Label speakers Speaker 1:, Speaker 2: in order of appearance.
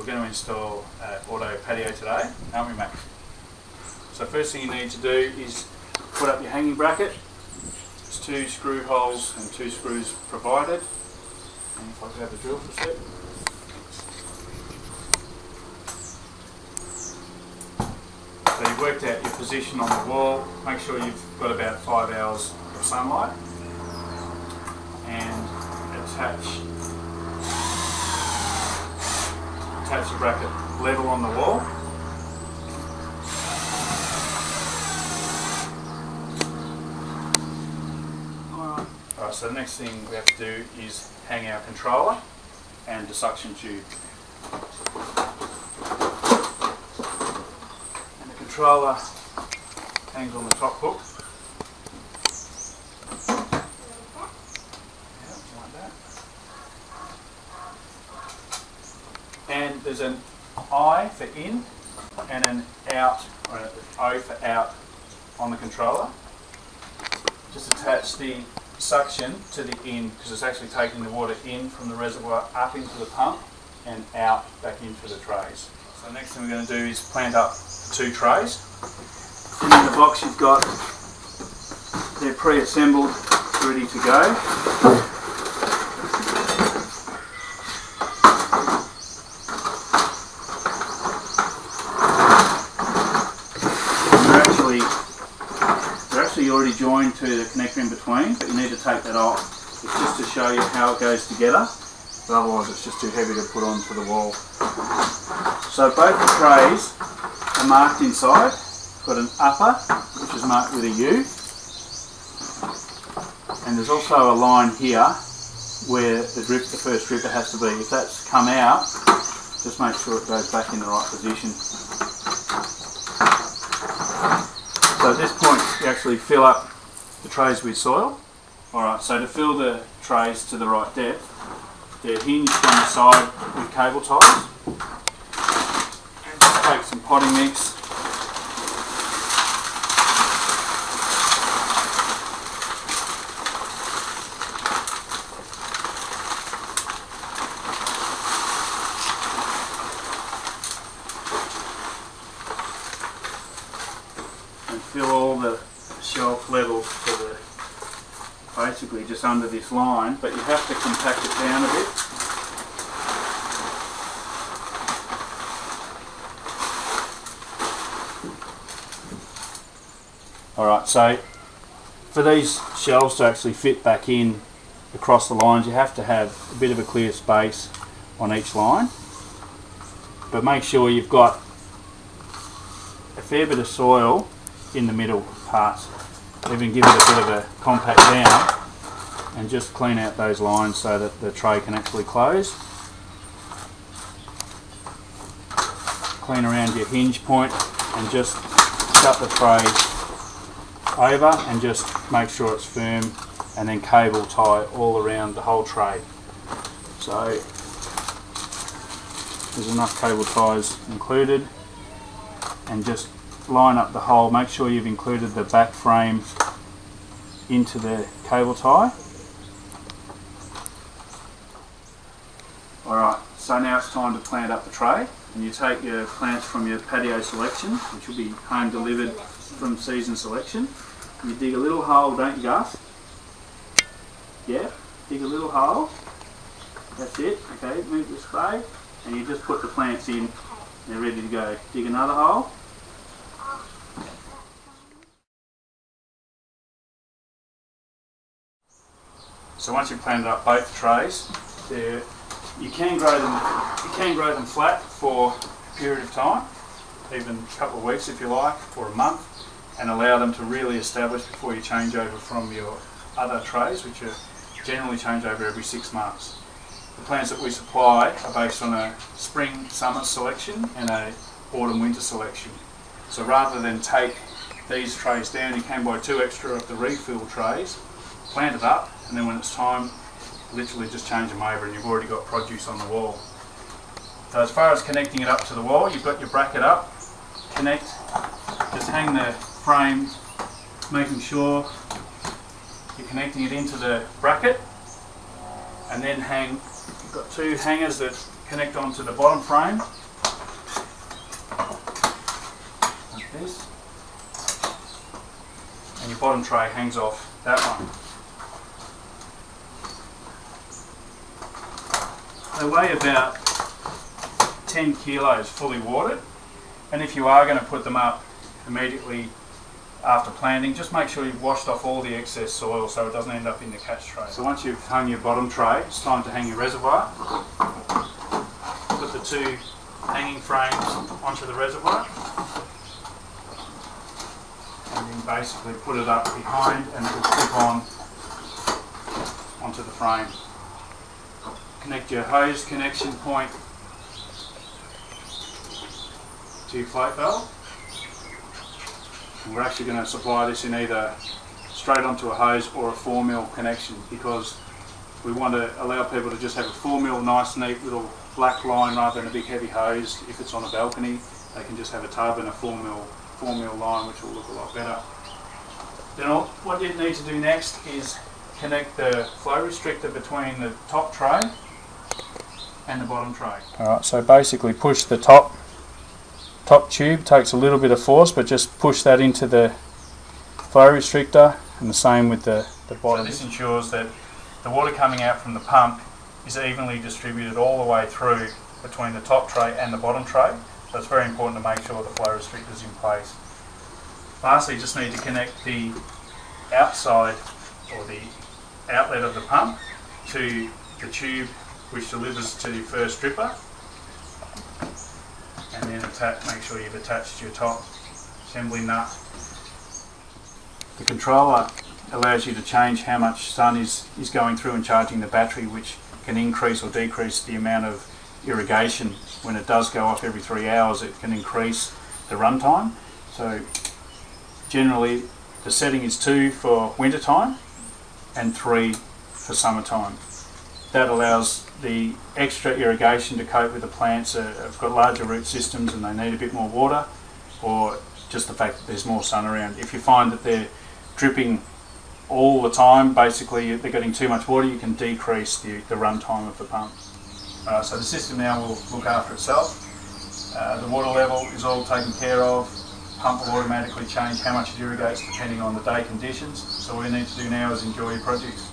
Speaker 1: we're going to install AutoPatio today, aren't we, Max? So first thing you need to do is put up your hanging bracket. There's 2 screw holes and 2 screws provided. And if I could have the drill for a sec. So you've worked out your position on the wall. Make sure you've got about 5 hours of sunlight. And attach the bracket level on the wall. Alright, so the next thing we have to do is hang our controller and the suction tube. And the controller hangs on the top hook. And there's an I for in and an out, or an O for out on the controller. Just attach the suction to the in, because it's actually taking the water in from the reservoir up into the pump and out back into the trays. So the next thing we're going to do is plant up the 2 trays. And in the box you've got, they're pre-assembled, ready to go. They're already joined to the connector in between, but you need to take that off. It's just to show you how it goes together, but otherwise it's just too heavy to put onto the wall. So both the trays are marked inside. Got an upper, which is marked with a U, and there's also a line here where the first dripper has to be. If that's come out, just make sure it goes back in the right position. So at this point you actually fill up the trays with soil. Alright, so to fill the trays to the right depth, they're hinged on the side with cable ties. And just take some potting mix. And fill all the shelf levels to the, basically just under this line, but you have to compact it down a bit. Alright, so for these shelves to actually fit back in across the lines, you have to have a bit of a clear space on each line, but make sure you've got a fair bit of soil in the middle parts. Even give it a bit of a compact down and just clean out those lines so that the tray can actually close. Clean around your hinge point and just shut the tray over and just make sure it's firm, and then cable tie all around the whole tray. So there's enough cable ties included, and just line up the hole. Make sure you've included the back frame into the cable tie. Alright, so now it's time to plant up the tray, and you take your plants from your patio selection, which will be home delivered from season selection. You dig a little hole, don't you, Gus? Yeah, dig a little hole. That's it. Okay, move the spade, and you just put the plants in. They're ready to go. Dig another hole. So once you've planted up both trays, you can grow them flat for a period of time, even a couple of weeks if you like, or a month, and allow them to really establish before you change over from your other trays, which are generally changed over every 6 months. The plants that we supply are based on a spring-summer selection and a autumn-winter selection. So rather than take these trays down, you can buy 2 extra of the refill trays, plant it up, and then when it's time, literally just change them over and you've already got produce on the wall. So as far as connecting it up to the wall, you've got your bracket up, connect, just hang the frame, making sure you're connecting it into the bracket, and then you've got 2 hangers that connect onto the bottom frame, like this, and your bottom tray hangs off that one. They weigh about 10 kilos fully watered, and if you are going to put them up immediately after planting, just make sure you've washed off all the excess soil so it doesn't end up in the catch tray. So once you've hung your bottom tray, it's time to hang your reservoir. Put the two hanging frames onto the reservoir, and then basically put it up behind and it will clip on onto the frame. Connect your hose connection point to your float valve. And we're actually going to supply this in either straight onto a hose or a 4mm connection, because we want to allow people to just have a 4mm nice neat little black line rather than a big heavy hose. If it's on a balcony, they can just have a tub and a 4mm line, which will look a lot better. Then what you need to do next is connect the flow restrictor between the top tray and the bottom tray. Alright, so basically push the top tube, takes a little bit of force, but just push that into the flow restrictor, and the same with the bottom. So this ensures that the water coming out from the pump is evenly distributed all the way through between the top tray and the bottom tray. So it's very important to make sure the flow restrictor is in place. Lastly, you just need to connect the outside or the outlet of the pump to the tube which delivers to the first dripper, and then make sure you've attached your top assembly nut. The controller allows you to change how much sun is going through and charging the battery, which can increase or decrease the amount of irrigation. When it does go off every 3 hours, it can increase the runtime. So generally the setting is 2 for winter time and 3 for summertime. That allows the extra irrigation to cope with the plants that have got larger root systems and they need a bit more water, or just the fact that there's more sun around. If you find that they're dripping all the time, basically they're getting too much water, you can decrease the runtime of the pump. So the system now will look after itself. The water level is all taken care of. Pump will automatically change how much it irrigates depending on the day conditions. So all you need to do now is enjoy your produce.